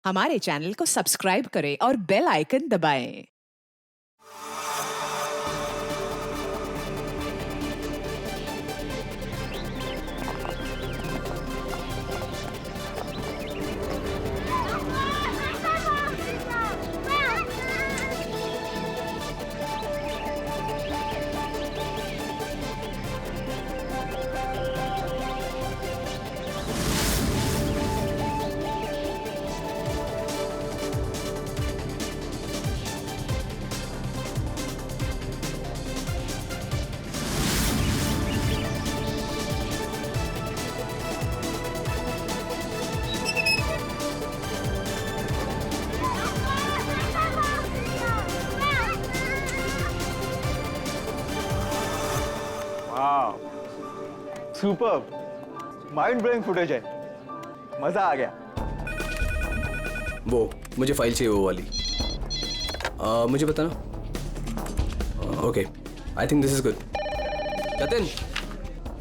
हमारे चैनल को सब्सक्राइब करें और बेल आइकन दबाएं। सुपर माइंड ब्लोइंग फुटेज है, मजा आ गया। वो मुझे फाइल चाहिए, वो वाली। मुझे बताना। Okay, I think this is good. Jatin,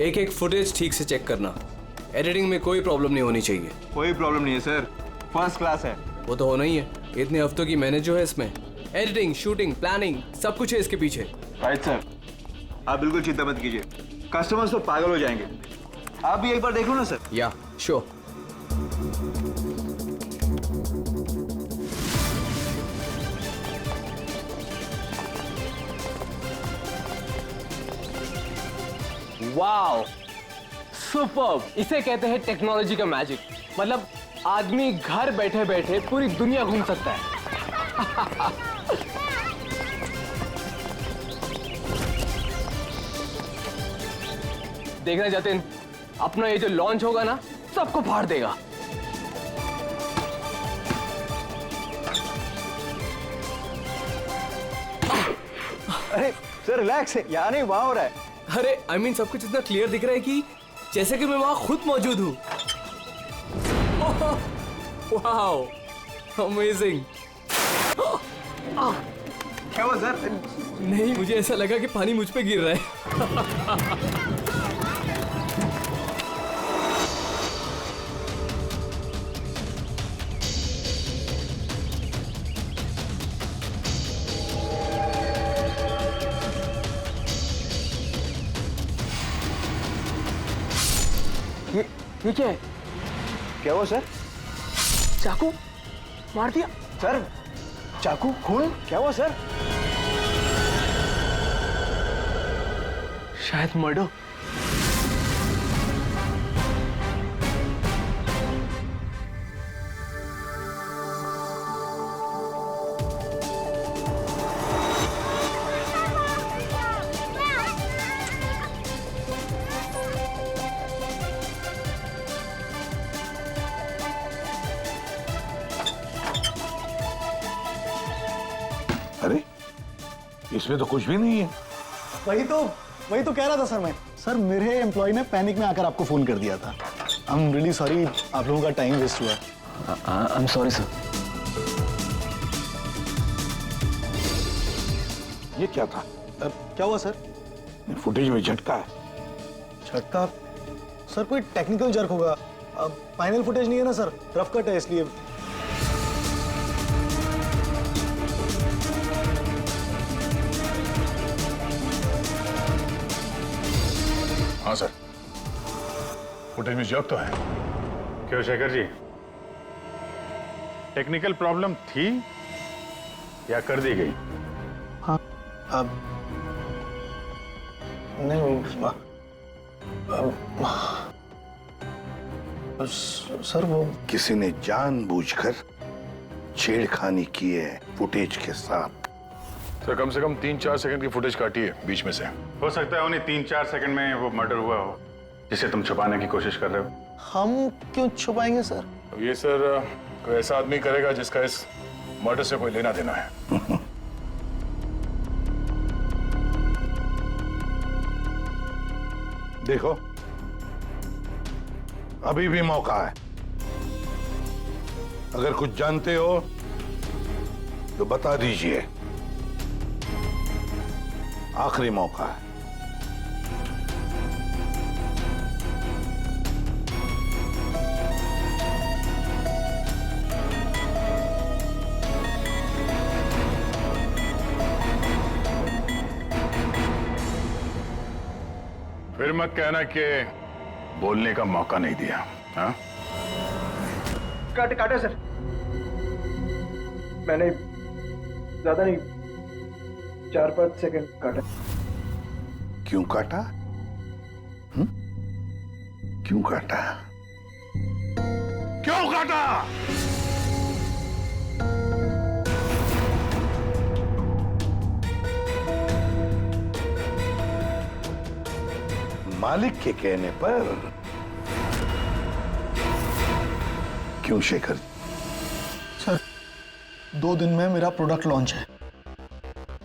एक एक फुटेज ठीक से चेक करना। एडिटिंग में कोई प्रॉब्लम नहीं होनी चाहिए। कोई प्रॉब्लम नहीं है सर, फर्स्ट क्लास है। वो तो होना ही है, इतने हफ्तों की मेहनत जो है इसमें। एडिटिंग, शूटिंग, प्लानिंग सब कुछ है इसके पीछे। राइट सर, आप बिल्कुल चिंता मत कीजिए, कस्टमर्स तो पागल हो जाएंगे। आप भी एक बार देख लो ना सर। या श्योर। Wow, superb! इसे कहते हैं टेक्नोलॉजी का मैजिक। मतलब आदमी घर बैठे बैठे पूरी दुनिया घूम सकता है। देखना जतिन, अपना ये जो लॉन्च होगा ना, सबको फाड़ देगा। अरे सर रिलैक्स है, यहाँ नहीं वहाँ हो रहा है। अरे आई मीन सब कुछ इतना क्लियर दिख रहा है कि जैसे कि मैं वहां खुद मौजूद हूँ। Wow, amazing. क्या हुआ सर? नहीं, मुझे ऐसा लगा कि पानी मुझ पे गिर रहा है। ये क्या है? क्या हुआ सर? चाकू मार दिया सर चाकू, खून, क्या हुआ सर? शायद मर्डर। अरे इसमें तो कुछ भी नहीं है। वही तो कह रहा था सर मैं। सर मेरे एम्प्लॉय ने पैनिक में आकर आपको फोन कर दिया था। आई एम रियली सॉरी, आप लोगों का टाइम वेस्ट हुआ। I am sorry sir. ये क्या था? क्या हुआ सर? फुटेज में झटका है। झटका? सर कोई टेक्निकल जर्क होगा। फाइनल फुटेज नहीं है ना सर, रफ कट है इसलिए। हाँ सर, फुटेज में जर्क तो है। क्यों शेखर जी, टेक्निकल प्रॉब्लम थी या कर दी गई? हाँ अब नहीं सर वो किसी ने जानबूझकर छेड़खानी की है फुटेज के साथ। सर कम से कम 3-4 सेकंड की फुटेज काटी है बीच में से। हो सकता है उन्हें 3-4 सेकंड में वो मर्डर हुआ हो जिसे तुम छुपाने की कोशिश कर रहे हो। हम क्यों छुपाएंगे सर? अब ये सर कोई ऐसा आदमी करेगा जिसका इस मर्डर से कोई लेना देना है। देखो अभी भी मौका है, अगर कुछ जानते हो तो बता दीजिए। आखिरी मौका है। मत कहना कि बोलने का मौका नहीं दिया। हाँ? काटा सर, मैंने ज्यादा नहीं, 4-5 सेकंड काटा। क्यों काटा? क्यों काटा? क्यों काटा? मालिक के कहने पर। क्यों शेखर? सर 2 दिन में मेरा प्रोडक्ट लॉन्च है,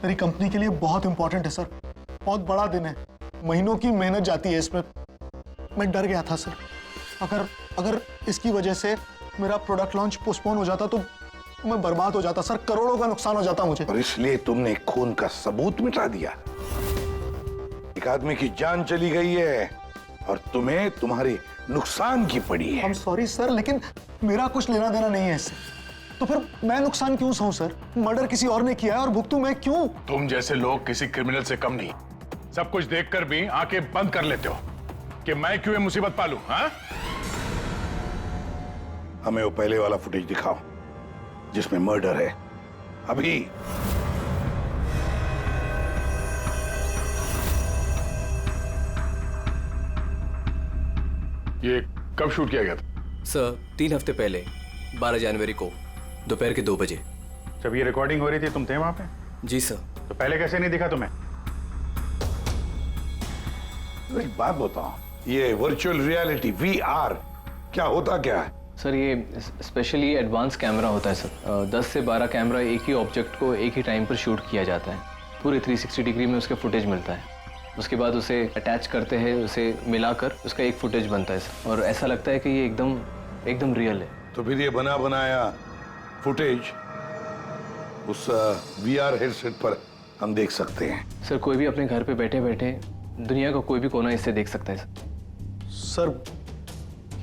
मेरी कंपनी के लिए बहुत इंपॉर्टेंट है सर, बहुत बड़ा दिन है, महीनों की मेहनत जाती है इसमें। मैं डर गया था सर, अगर इसकी वजह से मेरा प्रोडक्ट लॉन्च पोस्टपोन हो जाता तो मैं बर्बाद हो जाता सर, करोड़ों का नुकसान हो जाता मुझे। और इसलिए तुमने खून का सबूत मिटा दिया। एक आदमी की जान चली गई है और तुम्हें तुम्हारे नुकसान की पड़ी है। I'm सॉरी सर, लेकिन मेरा कुछ लेना देना नहीं है इससे, तो फिर मैं नुकसान क्यों सहूं सर? मर्डर किसी और ने किया है और भुगतूं मैं क्यों? तुम जैसे लोग किसी क्रिमिनल से कम नहीं, सब कुछ देखकर भी आंखें बंद कर लेते हो कि मैं क्यों ये मुसीबत पालूं। हाँ? हमें वो पहले वाला फुटेज दिखाओ जिसमें मर्डर है, अभी। ये कब शूट किया गया था? सर 3 हफ्ते पहले 12 जनवरी को दोपहर के 2 बजे। जब ये रिकॉर्डिंग हो रही थी तुम थे वहां पे? जी सर। तो पहले कैसे नहीं दिखा तुम्हें? एक बात बताओ, ये वर्चुअल रियलिटी VR क्या होता क्या है? सर ये स्पेशली एडवांस कैमरा होता है सर। 10 से 12 कैमरा एक ही ऑब्जेक्ट को एक ही टाइम पर शूट किया जाता है, पूरे 360 डिग्री में उसका फुटेज मिलता है। उसके बाद उसे अटैच करते हैं, उसे मिलाकर उसका एक फुटेज बनता है सर, और ऐसा लगता है कि ये एकदम रियल है। तो फिर ये बना बनाया फुटेज उस VR हेडसेट पर हम देख सकते हैं। सर कोई भी अपने घर पे बैठे बैठे दुनिया का कोई भी कोना इससे देख सकता है सर। सर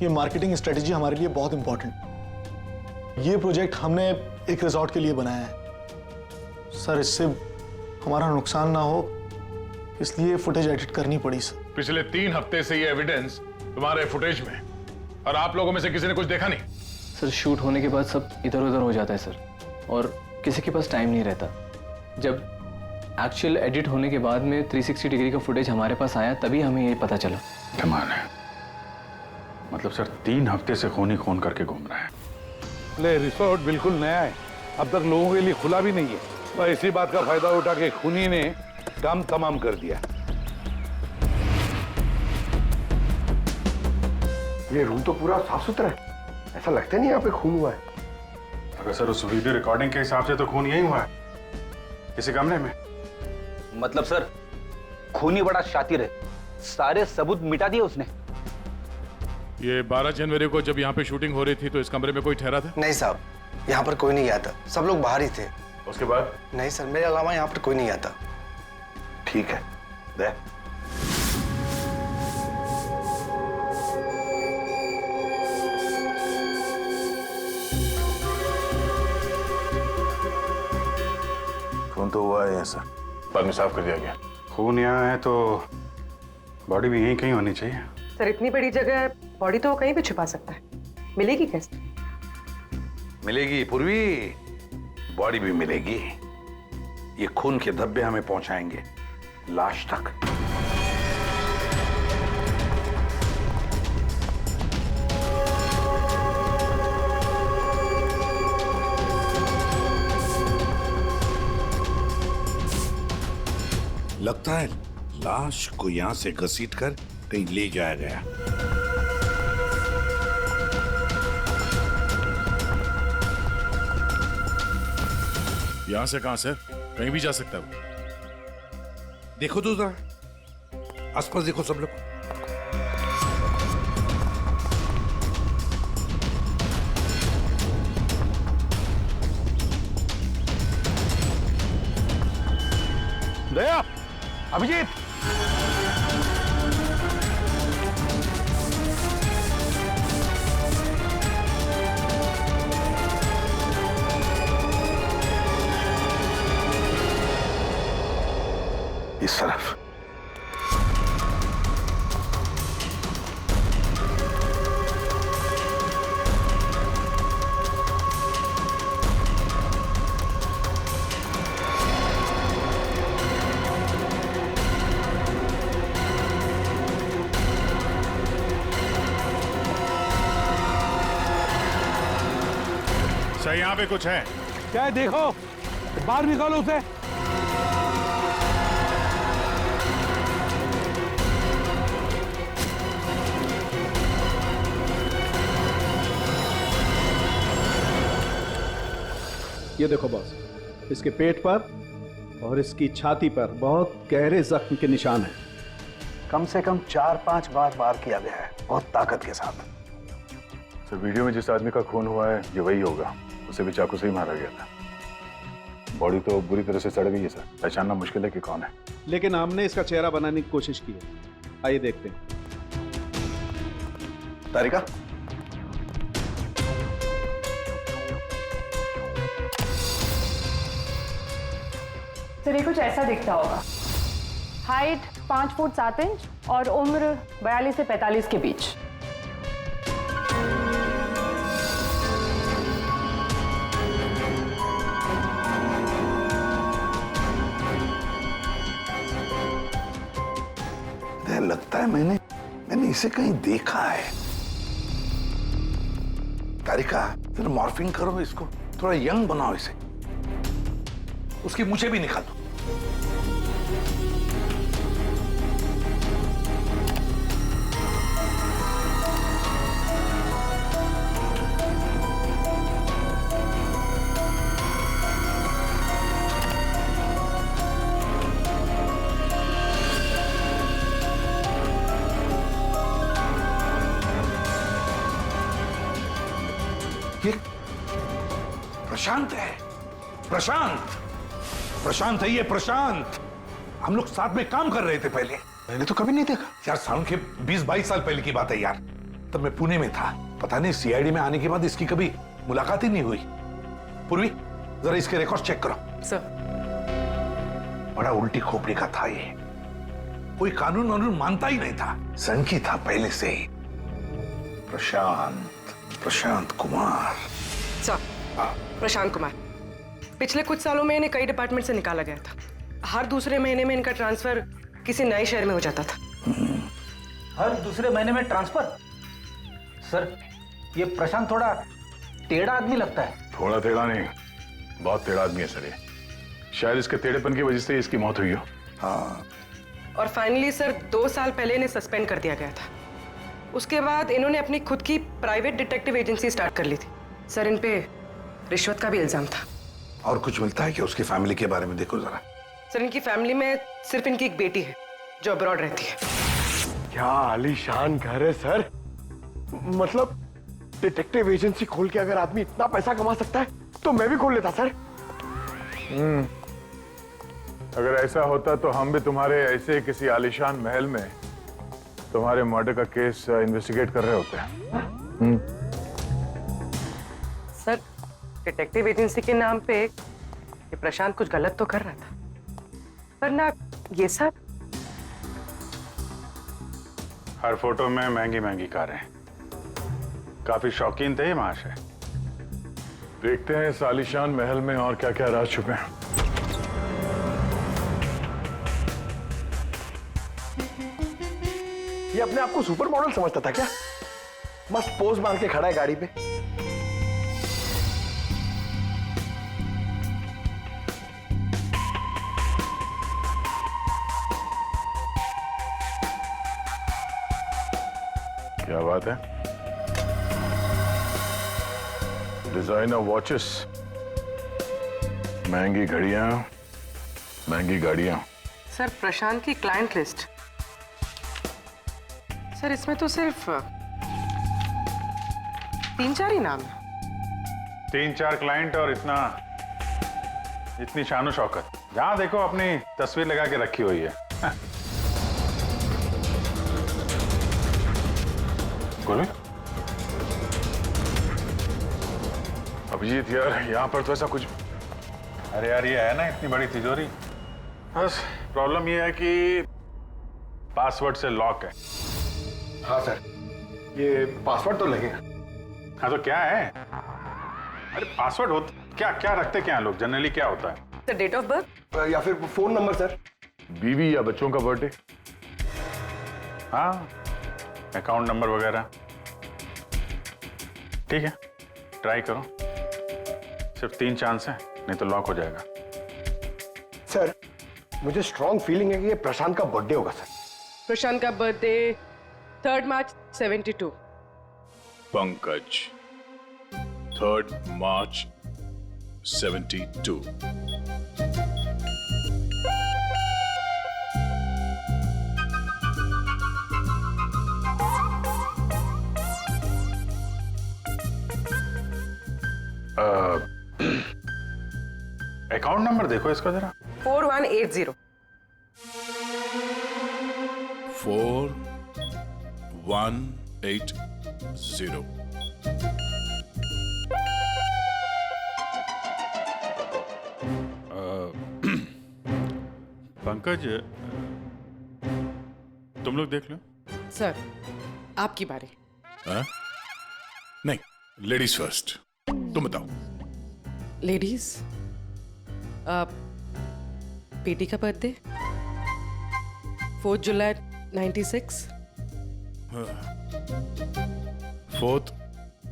ये मार्केटिंग स्ट्रेटेजी हमारे लिए बहुत इंपॉर्टेंट। ये प्रोजेक्ट हमने एक रिजॉर्ट के लिए बनाया है सर, इससे हमारा नुकसान ना हो इसलिए फुटेज एडिट करनी पड़ी सर। पिछले 3 हफ्ते से ये एविडेंस तुम्हारे फुटेज में, और आप लोगों में से किसी ने कुछ देखा नहीं? सर शूट होने के बाद सब इधर उधर हो जाता है सर, और किसी के पास टाइम नहीं रहता। जब एक्चुअल एडिट होने के बाद में 360 डिग्री का फुटेज हमारे पास आया तभी हमें ये पता चला। कमाल है, मतलब सर 3 हफ्ते से खून ही खून करके घूम रहा है। ले रिसोर्ट बिल्कुल नया है, अब तक लोगों के लिए खुला भी नहीं है, और इसी बात का फायदा उठा के खूनी ने काम तमाम कर दिया। ये रूम तो पूरा साफ सुथरा है, ऐसा लगता नहीं यहाँ पे खून हुआ है। अगर सर उस वीडियो रिकॉर्डिंग के हिसाब से तो खून यही हुआ है, किसी कमरे में। मतलब सर खूनी बड़ा शातिर है, सारे सबूत मिटा दिए उसने। ये 12 जनवरी को जब यहाँ पे शूटिंग हो रही थी तो इस कमरे में कोई ठहरा था? नहीं साहब, यहाँ पर कोई नहीं गया था, सब लोग बाहर ही थे। उसके बाद? नहीं सर, मेरे अलावा यहाँ पर कोई नहीं आता। ठीक है, दे। खून तो हुआ है सर, बाद में साफ कर दिया गया। खून यहाँ है तो बॉडी भी यहीं कहीं होनी चाहिए। सर इतनी बड़ी जगह है, बॉडी तो कहीं भी छुपा सकता है, मिलेगी कैसे? मिलेगी पूर्वी, बॉडी भी मिलेगी। ये खून के धब्बे हमें पहुंचाएंगे लाश तक। लगता है लाश को यहां से घसीटकर कहीं ले जाया गया। यहां से कहां सर? कहीं भी जा सकता है वो। देखो तो जरा आसपास देखो सब लोग। दया, अभिजीत, इस तरफ। सर यहाँ पे कुछ है। क्या है देखो, बाहर निकालो उसे। ये देखो बॉस, इसके पेट पर और इसकी छाती पर बहुत गहरे जख्म के निशान हैं। कम से कम 4-5 बार वार किया गया है, बहुत ताकत के साथ। सर वीडियो में जिस आदमी का खून हुआ है ये वही होगा, उसे भी चाकू से ही मारा गया था। बॉडी तो बुरी तरह से सड़ गई है सर, पहचानना मुश्किल है कि कौन है। लेकिन हमने इसका चेहरा बनाने की कोशिश की है, आइए देखते हैं। तारिका, सर ये कुछ ऐसा दिखता होगा। हाइट 5 फुट 7 इंच और उम्र 42 से 45 के बीच। लगता है मैंने इसे कहीं देखा है। तारिका, फिर मॉर्फिंग करो इसको, थोड़ा यंग बनाओ इसे, उसकी मूछें भी निकालो। ये प्रशांत है, प्रशांत है ये, प्रशांत। हम लोग साथ में काम कर रहे थे पहले। मैंने तो कभी नहीं देखा यार, साल के 20-22 साल पहले की बात है यार। तब मैं पुणे में था, पता नहीं सीआईडी में आने के बाद इसकी कभी मुलाकात ही नहीं हुई। पूर्वी, जरा इसके रिकॉर्ड चेक करो। सर, बड़ा उल्टी खोपड़ी का था ये, कोई कानून वानून मानता ही नहीं था, सनकी था पहले से ही। प्रशांत कुमार। सर, प्रशांत कुमार पिछले कुछ सालों में इन्हें कई डिपार्टमेंट से निकाला गया था। हर दूसरे महीने में इनका ट्रांसफर किसी नए शहर में हो जाता था। हर दूसरे महीने में ट्रांसफर? सर, ये प्रशांत थोड़ा टेढ़ा आदमी लगता है। थोड़ा टेढ़ा नहीं, बहुत टेढ़ा आदमी है सर ये। शायद इसके टेढ़ेपन की वजह से इसकी मौत हुई हो। हाँ। और फाइनली सर 2 साल पहले इन्हें सस्पेंड कर दिया गया था। उसके बाद इन्होंने अपनी खुद की प्राइवेट डिटेक्टिव एजेंसी स्टार्ट कर ली थी। सर, इन पे रिश्वत का भी इल्जाम था। और कुछ मिलता है कि उसकी फैमिली के बारे में देखो जरा। सर, इनकी फैमिली में सिर्फ इनकी एक बेटी है जो अब्रॉड रहती है। क्या आलीशान घर है सर। मतलब डिटेक्टिव एजेंसी खोल के अगर आदमी इतना पैसा कमा सकता है तो मैं भी खोल लेता सर। अगर ऐसा होता तो हम भी तुम्हारे ऐसे किसी आलीशान महल में तुम्हारे मर्डर का केस इन्वेस्टिगेट कर रहे होते हैं। सर, डिटेक्टिव एजेंसी के नाम पे ये प्रशांत कुछ गलत तो कर रहा था, पर ना ये सब। हर फोटो में महंगी महंगी कारें, काफी शौकीन थे ये महाशय। देखते हैं इस आलीशान महल में और क्या क्या राज छुपे हैं। ये अपने आप को सुपर मॉडल समझता था क्या? मस्त पोज मार के खड़ा है गाड़ी पे। क्या बात है? डिजाइनर वॉचेस, महंगी घड़ियां, महंगी गाड़ियां। सर, प्रशांत की क्लाइंट लिस्ट। सर, इसमें तो सिर्फ 3-4 ही नाम है। 3-4 क्लाइंट और इतनी शानो शौकत। जहां देखो अपनी तस्वीर लगा के रखी हुई है। अभिजीत यार, यहाँ पर तो ऐसा कुछ। अरे यार, ये है ना इतनी बड़ी तिजोरी, बस प्रॉब्लम ये है कि पासवर्ड से लॉक है। हाँ सर, ये पासवर्ड तो लगेगा। हाँ तो क्या है? अरे पासवर्ड होता क्या? क्या रखते क्या लोग जनरली? क्या होता है? सर, डेट ऑफ बर्थ या फिर फोन नंबर सर। बीवी या बच्चों का बर्थडे, हाँ, अकाउंट नंबर वगैरह। ठीक है, ट्राई करो। सिर्फ 3 चांस हैं, नहीं तो लॉक हो जाएगा। सर मुझे स्ट्रॉन्ग फीलिंग है कि ये प्रशांत का बर्थडे होगा सर। प्रशांत का बर्थडे 3 मार्च 72। पंकज 3 मार्च 72। अकाउंट नंबर देखो इसका जरा। 4180। 4180। पंकज तुम लोग देख लो। सर आपकी बारी। हाँ? नहीं, लेडीज फर्स्ट। तुम बताओ। लेडीज, बेटी का बर्थडे 4 जुलाई 96। 4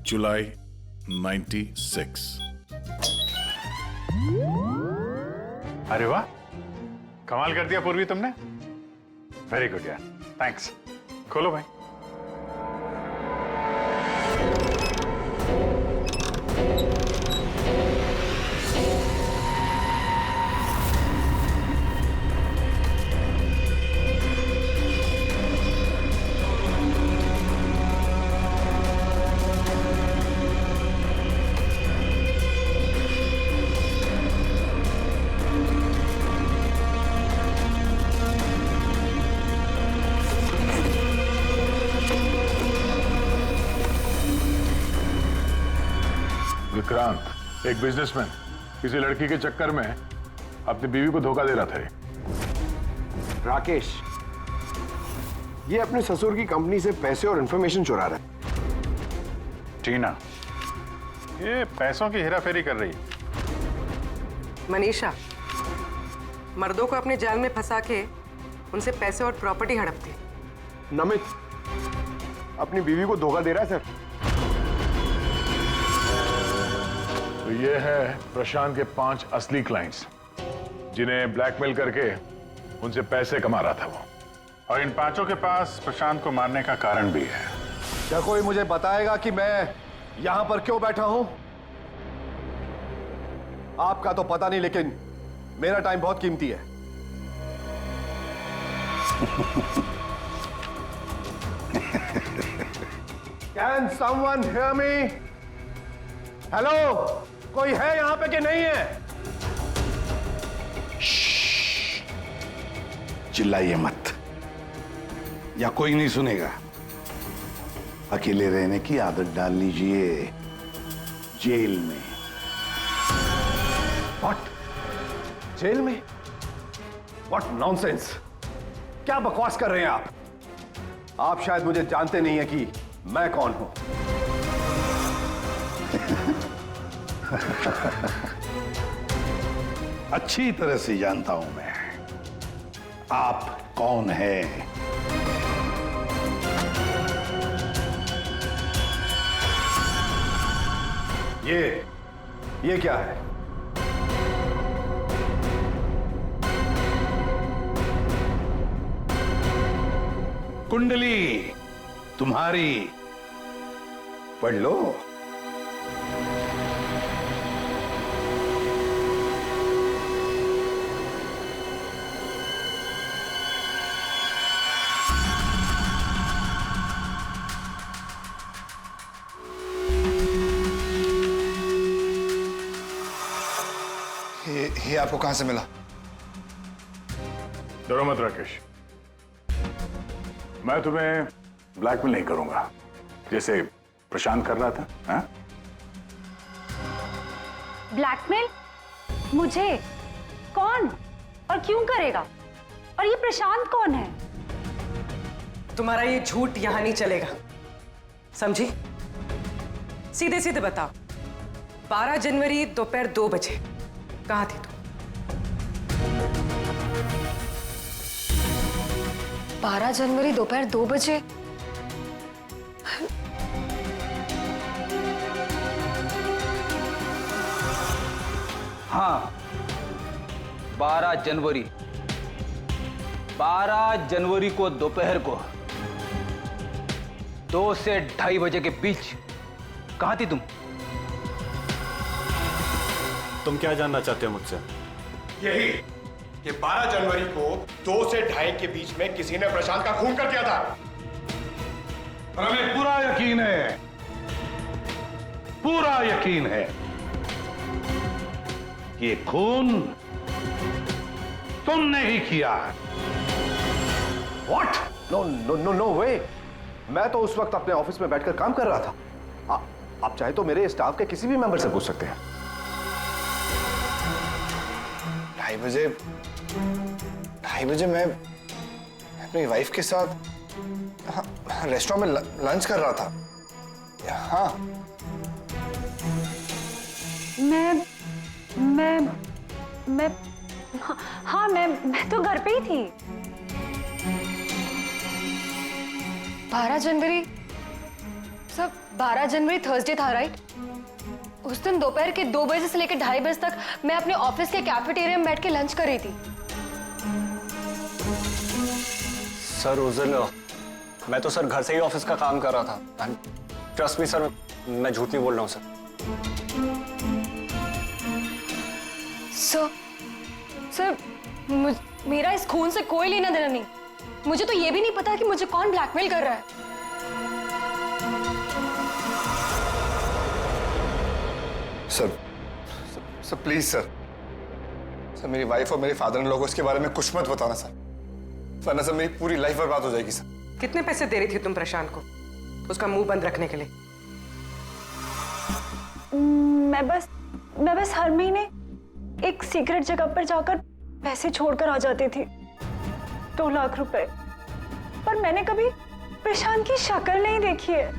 जुलाई 96। अरे वाह, कमाल कर दिया पूर्वी तुमने। वेरी गुड यार, थैंक्स। खोलो भाई। विक्रांत, एक बिजनेसमैन किसी लड़की के चक्कर में अपनी बीवी को धोखा दे रहा था। राकेश, ये अपने ससुर की कंपनी से पैसे और इंफॉर्मेशन चुरा रहा है। टीना, ये पैसों की हेराफेरी कर रही है। मनीषा, मर्दों को अपने जाल में फंसा के उनसे पैसे और प्रॉपर्टी हड़पती। नमित अपनी बीवी को धोखा दे रहा है सर। तो ये है प्रशांत के 5 असली क्लाइंट्स, जिन्हें ब्लैकमेल करके उनसे पैसे कमा रहा था वो। और इन 5 के पास प्रशांत को मारने का कारण भी है। क्या कोई मुझे बताएगा कि मैं यहां पर क्यों बैठा हूं? आपका तो पता नहीं, लेकिन मेरा टाइम बहुत कीमती है। Can someone hear me? Hello, कोई है यहां पे कि नहीं है? चिल्लाइए मत, या कोई नहीं सुनेगा। अकेले रहने की आदत डाल लीजिए जेल में। What? जेल में? What nonsense? क्या बकवास कर रहे हैं आप? आप शायद मुझे जानते नहीं है कि मैं कौन हूं। अच्छी तरह से जानता हूं मैं आप कौन हैं। ये क्या है? कुंडली तुम्हारी, पढ़ लो। ये आपको कहां से मिला? डरो मत राकेश, मैं तुम्हें ब्लैकमेल नहीं करूंगा जैसे प्रशांत कर रहा था। हाँ? ब्लैकमेल? मुझे? कौन और क्यों करेगा? और ये प्रशांत कौन है? तुम्हारा ये झूठ यहां नहीं चलेगा, समझी? सीधे सीधे बताओ, 12 जनवरी दोपहर 2 बजे कहां थी तुम? 12 जनवरी दोपहर 2 बजे? हाँ, 12 जनवरी 12 जनवरी को दोपहर को 2 से 2:30 बजे के बीच कहां थी तुम? तुम क्या जानना चाहते हो मुझसे? यही कि 12 जनवरी को 2 से 2:30 के बीच में किसी ने प्रशांत का खून कर दिया था। और हमें पूरा यकीन है, पूरा यकीन है कि ये खून तुमने ही किया। What? No no no no way. मैं तो उस वक्त अपने ऑफिस में बैठकर काम कर रहा था। आप चाहे तो मेरे स्टाफ के किसी भी मेंबर से पूछ सकते हैं। 2:30 बजे मैं अपनी वाइफ के साथ रेस्टोरेंट में लंच कर रहा था। हाँ, मैं तो घर पे ही थी। 12 जनवरी सब 12 जनवरी थर्सडे था, राइट? उस दिन दोपहर के 2 बजे से लेकर 2:30 बजे तक मैं अपने ऑफिस के कैफेटेरिया में बैठ के लंच कर रही थी। सर उस दिन मैं तो सर घर से ही ऑफिस का काम कर रहा था। ट्रस्ट मी सर, मैं झूठ नहीं बोल रहा हूँ सर। सर मेरा इस खून से कोई लेना देना नहीं। मुझे तो ये भी नहीं पता कि मुझे कौन ब्लैकमेल कर रहा है। सर प्लीज सर, मेरी वाइफ और मेरे फादर इन लोगों को इसके बारे में कुछ मत बताना सर, वरना सर मेरी पूरी लाइफ बर्बाद हो जाएगी सर। कितने पैसे दे रही थी तुम प्रशांत को उसका मुंह बंद रखने के लिए? मैं बस हर महीने एक सीक्रेट जगह पर जाकर पैसे छोड़कर आ जाती थी, 2 लाख रुपए। पर मैंने कभी प्रशांत की शक्ल नहीं देखी है।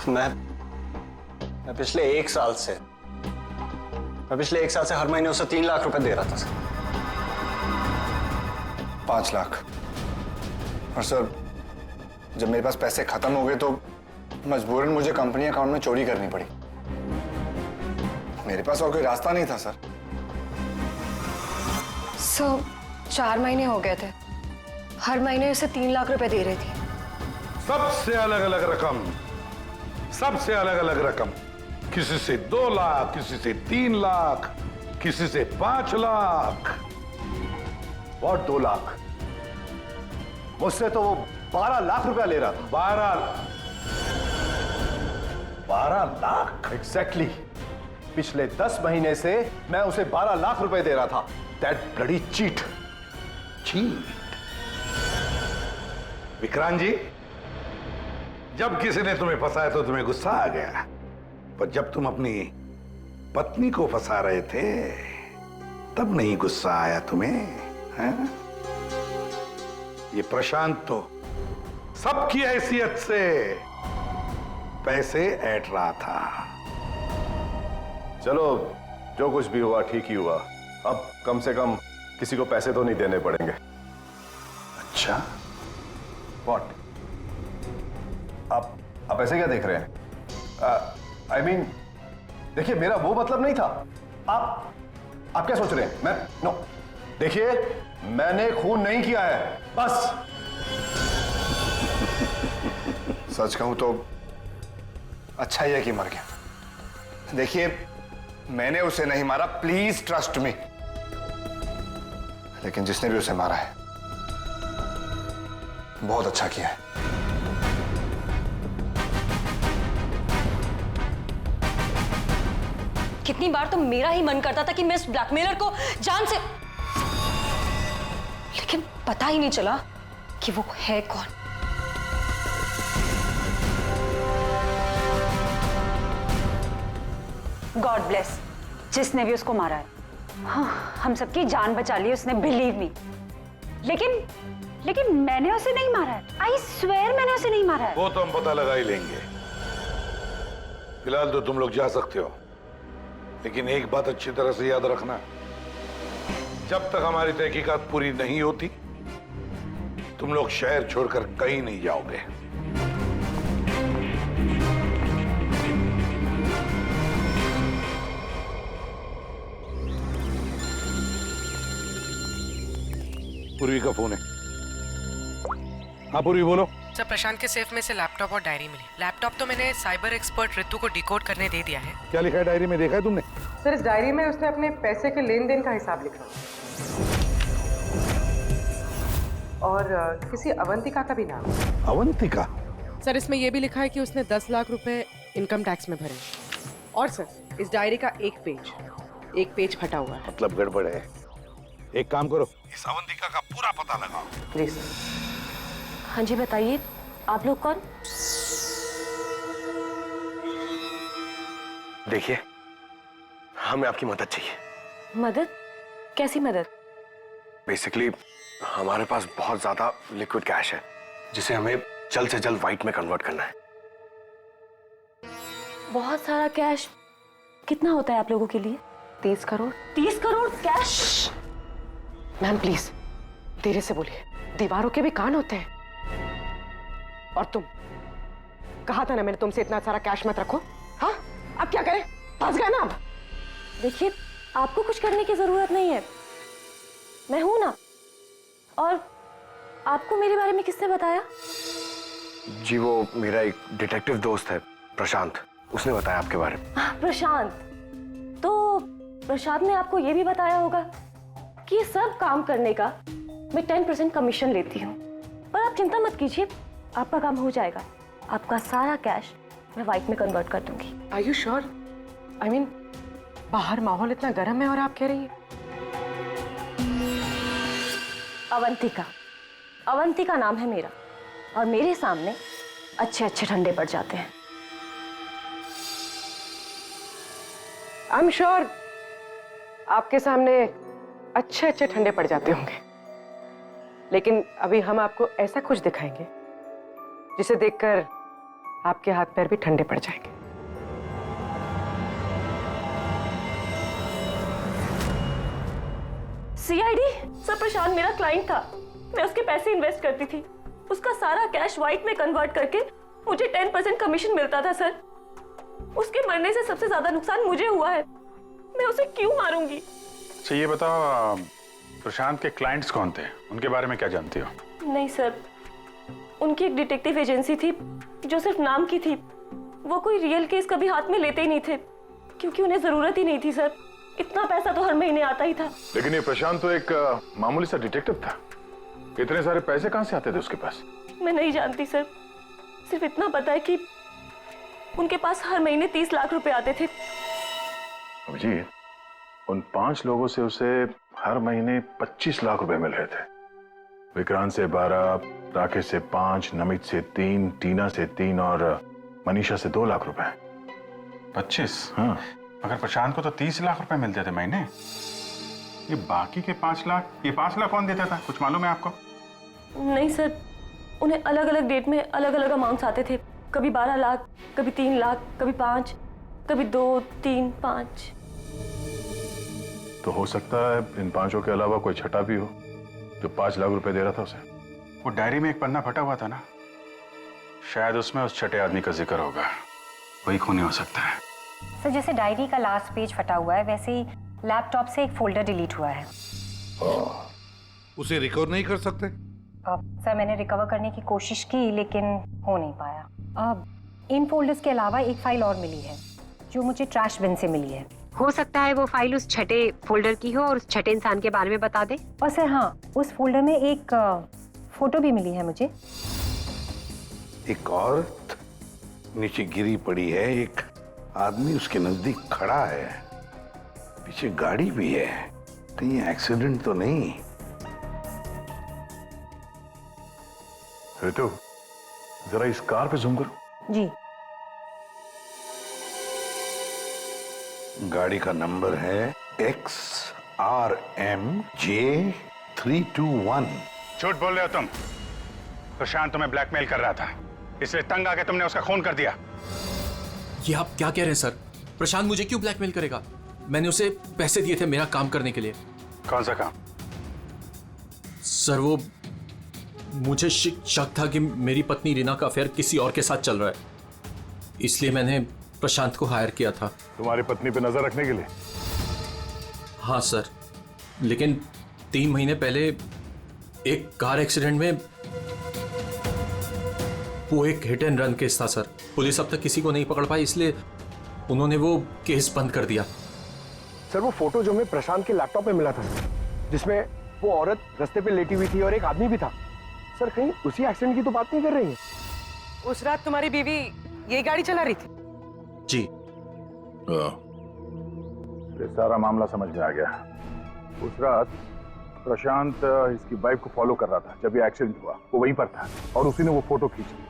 मैं पिछले 1 साल से हर महीने उसे 3 लाख रुपए दे रहा था सर। 5 लाख। और सर जब मेरे पास पैसे खत्म हो गए तो मजबूरन मुझे कंपनी अकाउंट में चोरी करनी पड़ी। मेरे पास और कोई रास्ता नहीं था सर। 4 महीने हो गए थे, हर महीने उसे 3 लाख रुपए दे रही थी। सबसे अलग अलग रकम, सबसे अलग अलग रकम। किसी से 2 लाख, किसी से 3 लाख, किसी से 5 लाख। और 2 लाख? मुझसे तो वो 12 लाख रुपया ले रहा था। 12 लाख? एग्जैक्टली। पिछले 10 महीने से मैं उसे 12 लाख रुपए दे रहा था। That bloody cheat. Vikrant ji, जब किसी ने तुम्हें फंसाया तो तुम्हें गुस्सा आ गया, पर जब तुम अपनी पत्नी को फंसा रहे थे तब नहीं गुस्सा आया तुम्हें, हैं? ये प्रशांत तो सबकी हैसियत से पैसे ऐंठ रहा था। चलो जो कुछ भी हुआ ठीक ही हुआ। अब कम से कम किसी को पैसे तो नहीं देने पड़ेंगे। अच्छा, व्हाट? आप ऐसे क्या देख रहे हैं? I mean, देखिए मेरा वो मतलब नहीं था। आप क्या सोच रहे हैं? मैं नो, देखिए मैंने खून नहीं किया है, बस। सच कहूं तो अच्छा ही है कि मर गया। देखिए मैंने उसे नहीं मारा, प्लीज ट्रस्ट मी। लेकिन जिसने भी उसे मारा है बहुत अच्छा किया है। कितनी बार तो मेरा ही मन करता था कि मैं इस ब्लैकमेलर को जान से, लेकिन पता ही नहीं चला कि वो है कौन। गॉड ब्लेस जिसने भी उसको मारा है। हाँ, हम सबकी जान बचा ली उसने, बिलीव मी। लेकिन मैंने उसे नहीं मारा है। आई स्वेयर मैंने उसे नहीं मारा है। वो तो हम पता लगा ही लेंगे। फिलहाल तो तुम लोग जा सकते हो, लेकिन एक बात अच्छी तरह से याद रखना, जब तक हमारी तहकीकात पूरी नहीं होती तुम लोग शहर छोड़कर कहीं नहीं जाओगे। पूर्वी का फोन है। हाँ पूर्वी बोलो। सर, प्रशांत के सेफ में से लैपटॉप और डायरी मिली। लैपटॉप तो मैंने साइबर एक्सपर्ट ऋतु को डिकोड करने दे दिया है। क्या लिखा है डायरी में, देखा है तुमने? सर, इस डायरी में उसने अपने पैसे के लेन देन का हिसाब लिखा और किसी अवंतिका का भी नाम। अवंतिका? सर, इसमें यह भी लिखा है कि उसने 10 लाख रुपए इनकम टैक्स में भरे। और सर, इस डायरी का एक पेज फटा हुआ है। मतलब गड़बड़ है। एक काम करो, इस अवंतिका का पूरा पता लगाओ। Please sir. हाँ जी बताइए, आप लोग कौन? देखिए, हमें आपकी मदद चाहिए। मदद? कैसी मदद? बेसिकली हमारे पास बहुत ज्यादा लिक्विड कैश है जिसे हमें जल्द से जल्द व्हाइट में कन्वर्ट करना है। बहुत सारा कैश? कितना होता है आप लोगों के लिए? 30 crore. 30 crore cash? Ma'am please धीरे से बोलिए, दीवारों के भी कान होते हैं। और तुम, कहा था ना मैंने तुमसे इतना सारा कैश मत रखो। हाँ, अब क्या करें? फंस गए ना अब। देखिए, आपको कुछ करने की जरूरत नहीं है, मैं हूं ना। और आपको मेरे बारे में किसने बताया? जी वो मेरा एक डिटेक्टिव दोस्त है प्रशांत, उसने बताया आपके बारे में। प्रशांत? तो प्रशांत ने आपको यह भी बताया होगा कि ये सब काम करने का मैं 10% कमीशन लेती हूँ। पर आप चिंता मत कीजिए, आपका काम हो जाएगा। आपका सारा कैश मैं व्हाइट में कन्वर्ट कर दूंगी। Are you sure? I mean, बाहर माहौल इतना गर्म है और आप कह रही हैं? अवंतिका नाम है मेरा, और मेरे सामने अच्छे अच्छे ठंडे पड़ जाते हैं। I'm sure आपके सामने अच्छे अच्छे ठंडे पड़ जाते होंगे, लेकिन अभी हम आपको ऐसा कुछ दिखाएंगे जिसे देखकर आपके हाथ पैर भी ठंडे पड़ जाएंगे। सीआईडी? सर, प्रशांत मेरा क्लाइंट था, मैं उसके पैसे इन्वेस्ट करती थी। उसका सारा कैश व्हाइट में कन्वर्ट करके मुझे 10% कमीशन मिलता था सर। उसके मरने से सबसे ज्यादा नुकसान मुझे हुआ है, मैं उसे क्यों मारूंगी? अच्छा ये बताओ, प्रशांत के क्लाइंट्स कौन थे, उनके बारे में क्या जानती हो? नहीं सर, उनकी एक डिटेक्टिव एजेंसी थी जो सिर्फ नाम की थी। वो कोई रियल केस कभी हाथ में लेते ही नहीं थे, क्योंकि उन्हें जरूरत ही नहीं थी सर। इतना पैसा तो हर महीने आता ही था। लेकिन ये प्रशांत तो एक मामूली सा डिटेक्टिव था, इतने सारे पैसे कहां से आते थे उसके पास? मैं नहीं जानती सर, सिर्फ इतना पता है कि उनके पास हर महीने 30 लाख रुपए आते थे। जी, उन 5 लोगों से उसे हर महीने 25 लाख रुपए मिल रहे थे। विक्रांत से 12, राकेश से 5, नमित से 3, टीना से 3 और मनीषा से 2 लाख रुपए। 25? हाँ। अगर प्रशांत को तो 30 लाख रुपए मिलते थे महीने, ये बाकी के 5 लाख, ये 5 लाख कौन देता था, कुछ मालूम है आपको? नहीं सर, उन्हें अलग अलग डेट में अलग अलग अमाउंट्स आते थे। कभी 12 लाख, कभी 3 लाख, कभी 5, कभी 2, 3, 5। तो हो सकता है इन 5 के अलावा कोई छठा भी हो जो 5 लाख रुपए दे रहा था उसे। वो डायरी में एक पन्ना फटा हुआ था ना, शायद उसमें उस छठे आदमी का जिक्र होगा, वही खूनी हो सकता है। सर, जैसे डायरी का लास्ट पेज फटा हुआ है, वैसे ही लैपटॉप से एक फोल्डर डिलीट हुआ है। उसे रिकवर नहीं कर सकते? सर, मैंने रिकवर करने की कोशिश की लेकिन हो नहीं पाया। इन फोल्डर्स के अलावा एक फाइल और मिली है जो मुझे ट्रैश बिन से मिली है। हो सकता है वो फाइल उस छठे फोल्डर की हो और उस छठे इंसान के बारे में बता दे। और सर हाँ, उस फोल्डर में एक फोटो भी मिली है मुझे। एक औरत नीचे गिरी पड़ी है, एक आदमी उसके नजदीक खड़ा है, पीछे गाड़ी भी है। कहीं एक्सीडेंट तो नहीं? ऋतु, जरा इस कार पे जूम करो। जी। गाड़ी का नंबर है XRMJ321। झूठ बोल रहे हो तुम। प्रशांत तुम्हें ब्लैकमेल कर रहा था, इसलिए तंग आके तुमने उसका खून कर दिया। ये आप क्या कह रहे हैं सर? प्रशांत मुझे क्यों ब्लैकमेल करेगा? मैंने उसे पैसे दिए थे मेरा काम करने के लिए। कौन सा काम? सर वो, मुझे शक था कि मेरी पत्नी रीना का अफेयर किसी और के साथ चल रहा है, इसलिए मैंने प्रशांत को हायर किया था। तुम्हारी पत्नी पे नजर रखने के लिए? हाँ सर, लेकिन 3 महीने पहले एक कार एक्सीडेंट में, वो एक हिट एंड रन केस था सर। पुलिस अब तक किसी को नहीं पकड़ पाई, इसलिए उन्होंने वो केस बंद कर दिया। सर वो फोटो जो हमें प्रशांत के लैपटॉप में मिला था सर, जिसमें वो औरत रास्ते पे लेटी हुई थी और एक आदमी भी था। सर कहीं उसी एक्सीडेंट की तो बात नहीं कर रही है? उस रात तुम्हारी बीवी ये गाड़ी चला रही थी? जी। ये सारा मामला समझ में आ गया। उस रात प्रशांत इसकी वाइफ को फॉलो कर रहा था। जब ये एक्सीडेंट हुआ वो वहीं पर था और उसी ने वो फोटो खींच ली,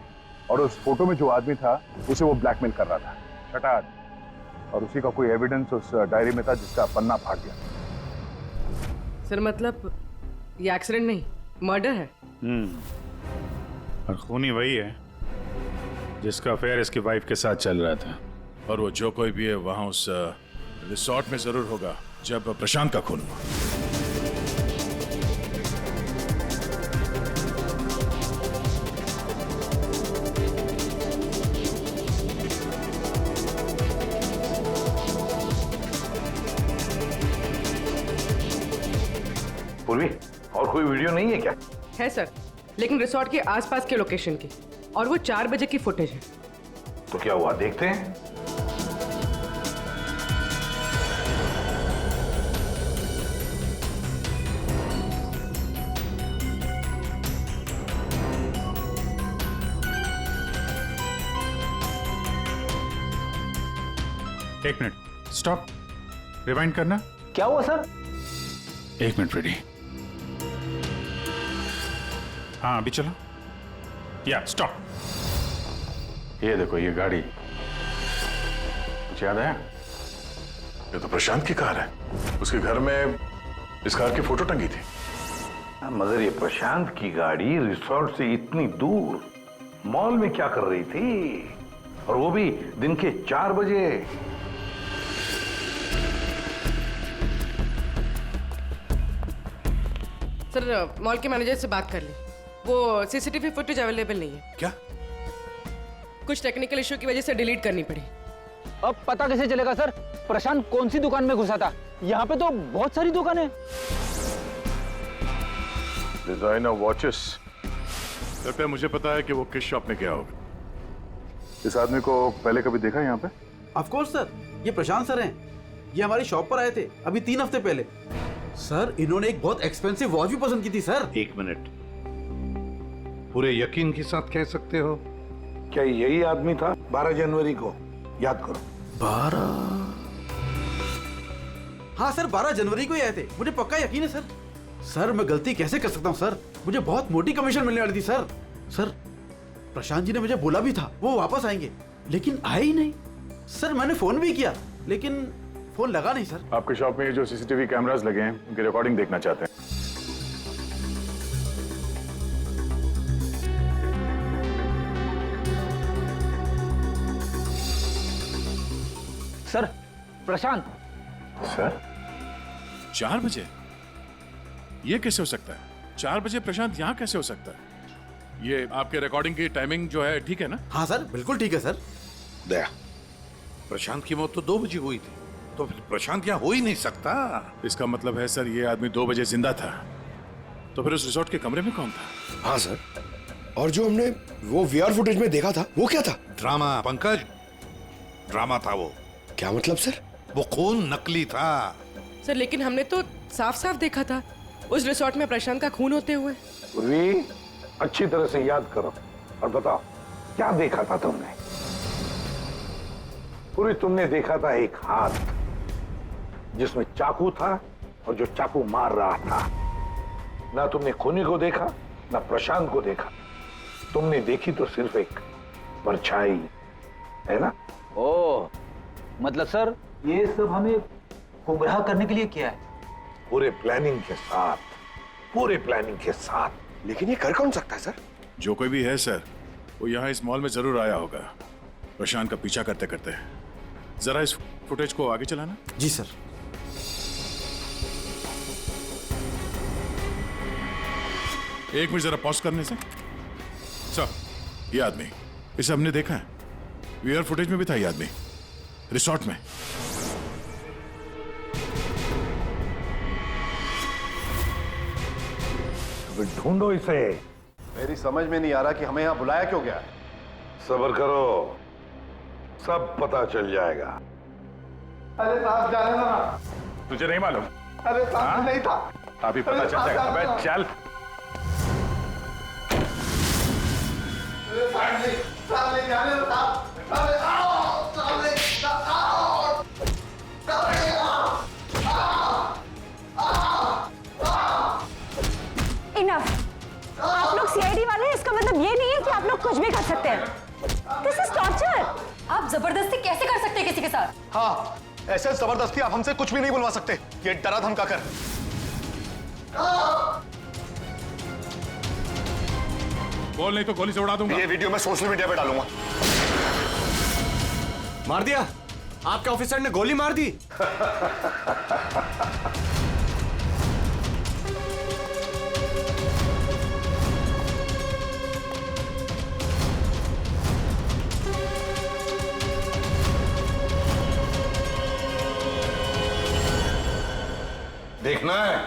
और उस फोटो में जो आदमी था उसे वो ब्लैकमेल कर रहा था, छठा आदमी। और उसी का कोई एविडेंस उस डायरी में था जिसका पन्ना फाड़ गया। सर मतलब ये एक्सीडेंट नहीं, मर्डर है। और खूनी वही है जिसका अफेयर इसकी वाइफ के साथ चल रहा था। और वो जो कोई भी है वहां उस रिसोर्ट में जरूर होगा जब प्रशांत का खून हुआ। पूर्वी, और कोई वीडियो नहीं है क्या? है सर, लेकिन रिसोर्ट के आसपास के लोकेशन की, और वो 4 बजे की फुटेज है। तो क्या हुआ देखते हैं। एक मिनट, स्टॉप, रिवाइंड करना। क्या हुआ सर? एक मिनट रेडी। हाँ अभी चलो। या स्टॉप। ये देखो ये गाड़ी, कुछ याद है? ये तो प्रशांत की कार है। उसके घर में इस कार की फोटो टंगी थी। मगर ये प्रशांत की गाड़ी रिसोर्ट से इतनी दूर मॉल में क्या कर रही थी, और वो भी दिन के 4 बजे? सर मॉल के मैनेजर से बात कर ली, वो सीसीटीवी फुटेज अवेलेबल नहीं है। क्या? कुछ टेक्निकल इशू की वजह से डिलीट करनी पड़ी। अब पता कैसे चलेगा सर प्रशांत कौन सी दुकान में घुसा था? यहाँ पे तो बहुत सारी दुकानें हैं। डिजाइनर वॉचेस, लगता है मुझे पता है कि वो किस शॉप में गया होगा। इस आदमी को पहले कभी देखा यहाँ पे? ऑफ कोर्स सर, ये प्रशांत सर हैं। ये हमारी शॉप पर आए थे अभी 3 हफ्ते पहले। सर इन्होंने एक बहुत एक्सपेंसिव वॉच भी पसंद की थी सर। 1 मिनट, पूरे यकीन के साथ कह सकते हो क्या यही आदमी था 12 जनवरी को? याद करो। 12? हाँ सर, 12 जनवरी को ही आए थे, मुझे पक्का यकीन है सर। सर मैं गलती कैसे कर सकता हूँ सर, मुझे बहुत मोटी कमीशन मिलने वाली थी सर। सर प्रशांत जी ने मुझे बोला भी था वो वापस आएंगे, लेकिन आए ही नहीं। सर मैंने फोन भी किया लेकिन फोन लगा नहीं सर। आपके शॉप में जो सीसीटीवी कैमरास लगे हैं उनकी रिकॉर्डिंग देखना चाहते हैं। सर प्रशांत। सर 4 बजे? ये कैसे हो सकता है? 4 बजे प्रशांत यहाँ कैसे हो सकता है? ये आपके रिकॉर्डिंग की टाइमिंग जो है ठीक है ना? हाँ सर बिल्कुल ठीक है सर। दया, प्रशांत की मौत तो 2 बजे हुई थी, तो फिर प्रशांत यहाँ हो ही नहीं सकता। इसका मतलब है सर ये आदमी 2 बजे जिंदा था, तो फिर उस रिसोर्ट के कमरे में कौन था? हाँ सर, और जो हमने वो वीआर फुटेज में देखा था वो क्या था? ड्रामा पंकज, ड्रामा था वो। क्या मतलब सर? वो खून नकली था। सर लेकिन हमने तो साफ साफ देखा था उस रिसोर्ट में प्रशांत का खून होते हुए। पूर्वी, अच्छी तरह से याद करो और बताओ क्या देखा था तुमने? पूरी तुमने देखा था एक हाथ जिसमें चाकू था और जो चाकू मार रहा था। ना तुमने खूनी को देखा ना प्रशांत को देखा, तुमने देखी तो सिर्फ एक परछाई, है ना? ओ मतलब सर ये सब हमें गुमराह करने के लिए किया है? पूरे प्लानिंग के साथ, पूरे प्लानिंग के साथ। लेकिन ये कर कौन सकता है सर? जो कोई भी है सर, वो यहाँ इस मॉल में जरूर आया होगा प्रशांत का पीछा करते करते। जरा इस फुटेज को आगे चलाना। जी सर। एक मिनट जरा पॉज करने से। सर ये आदमी, इसे हमने देखा है, वीआर फुटेज में भी था ये आदमी रिसोर्ट में। अबे ढूंढो इसे। मेरी समझ में नहीं आ रहा कि हमें यहाँ बुलाया क्यों गया है। सब्र करो, सब पता चल जाएगा। अरे साहब जाने ना। तुझे नहीं मालूम? अरे साहब नहीं था। अभी पता चल जाएगा। अबे चल। साहब नहीं जाने दो साहब। अरे आओ, साहब नहीं, आओ, साहब नहीं, इनफ। आप लोग सीआईडी वाले हैं, इसका मतलब ये नहीं है कि आप लोग कुछ भी कर सकते हैं। This is torture. आप जबरदस्ती कैसे कर सकते हैं किसी के साथ? हाँ, ऐसे जबरदस्ती आप हमसे कुछ भी नहीं बुलवा सकते। ये डरा धमका कर। बोल नहीं तो गोली से उड़ा दूंगा। ये वीडियो मैं सोशल मीडिया पे डालूंगा। मार दिया? आपके ऑफिसर ने गोली मार दी? देखना है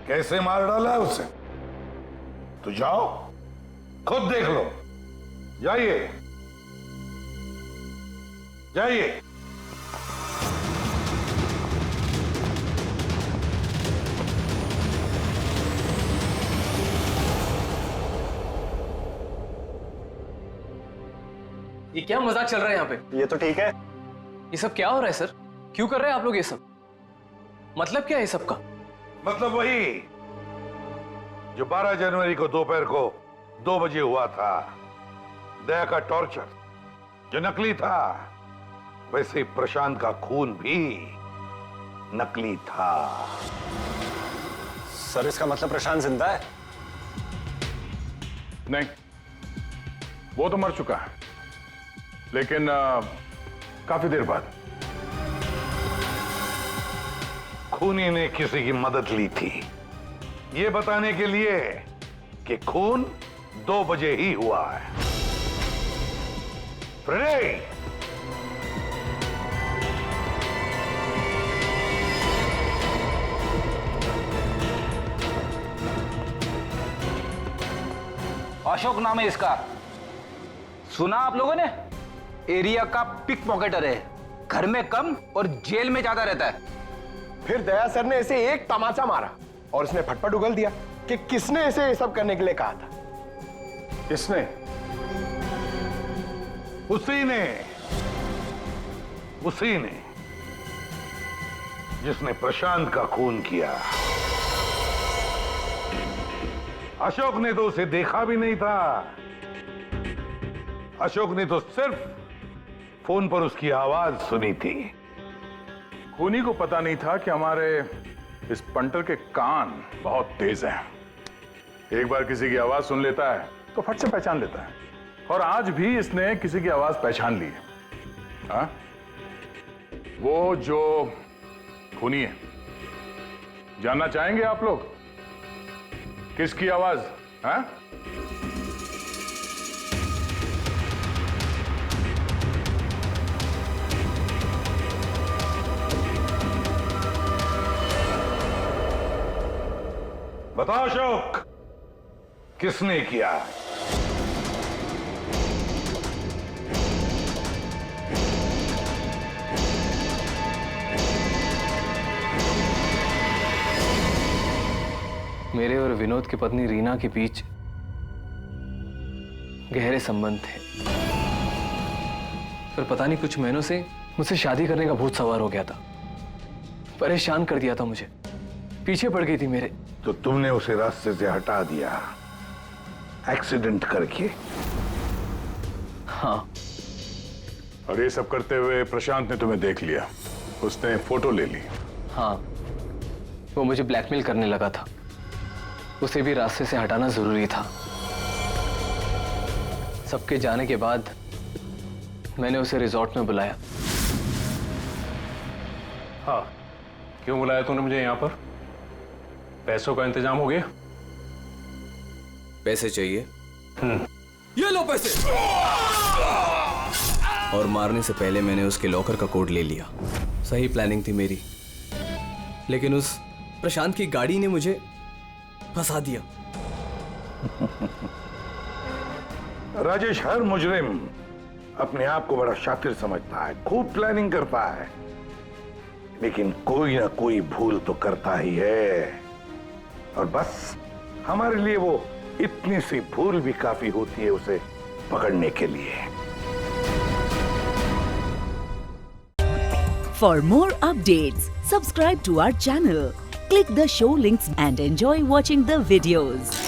कैसे मार डाला है उसे? तो जाओ, खुद देख लो। जाइए जाइए। ये क्या मजाक चल रहा है यहाँ पे? ये तो ठीक है। ये सब क्या हो रहा है सर? क्यों कर रहे हैं आप लोग ये सब? मतलब क्या है ये सब का? मतलब वही जो 12 जनवरी को दोपहर को 2 बजे हुआ था, दया का टॉर्चर जो नकली था, वैसे प्रशांत का खून भी नकली था। सर, इसका मतलब प्रशांत जिंदा है? नहीं, वो तो मर चुका है, लेकिन काफी देर बाद। खूनी ने किसी की मदद ली थी ये बताने के लिए कि खून 2 बजे ही हुआ है। प्रणय, अशोक नाम है इसका। सुना आप लोगों ने? एरिया का पिक पॉकेटर है, घर में कम और जेल में ज्यादा रहता है। फिर दया सर ने इसे एक तमाचा मारा और उसने फटफट उगल दिया कि किसने इसे ये सब करने के लिए कहा था। किसने? उसी ने जिसने प्रशांत का खून किया। अशोक ने तो उसे देखा भी नहीं था। अशोक ने तो सिर्फ फोन पर उसकी आवाज सुनी थी। खूनी को पता नहीं था कि हमारे इस पंटर के कान बहुत तेज हैं। एक बार किसी की आवाज सुन लेता है तो फट से पहचान लेता है, और आज भी इसने किसी की आवाज पहचान ली है। हाँ? वो जो खूनी है, जानना चाहेंगे आप लोग किसकी आवाज? हाँ? बताओ अशोक, किसने किया? मेरे और विनोद की पत्नी रीना के बीच गहरे संबंध थे, पर पता नहीं कुछ महीनों से मुझसे शादी करने का भूत सवार हो गया था। परेशान कर दिया था मुझे, पीछे पड़ गई थी मेरे। तो तुमने उसे रास्ते से हटा दिया एक्सीडेंट करके? हाँ। और ये सब करते हुए प्रशांत ने तुम्हें देख लिया, उसने फोटो ले ली। हाँ, वो मुझे ब्लैकमेल करने लगा था। उसे भी रास्ते से हटाना जरूरी था। सबके जाने के बाद मैंने उसे रिजॉर्ट में बुलाया। हाँ, क्यों बुलाया तूने मुझे यहाँ पर? पैसों का इंतजाम हो गया? पैसे चाहिए? ये लो पैसे। और मारने से पहले मैंने उसके लॉकर का कोड ले लिया। सही प्लानिंग थी मेरी, लेकिन उस प्रशांत की गाड़ी ने मुझे फंसा दिया। राजेश हर मुजरिम अपने आप को बड़ा शातिर समझता है, खूब प्लानिंग करता है, लेकिन कोई ना कोई भूल तो करता ही है। और बस हमारे लिए वो इतनी सी भूल भी काफी होती है उसे पकड़ने के लिए। For more updates, subscribe to our channel, click the show links and enjoy watching the videos.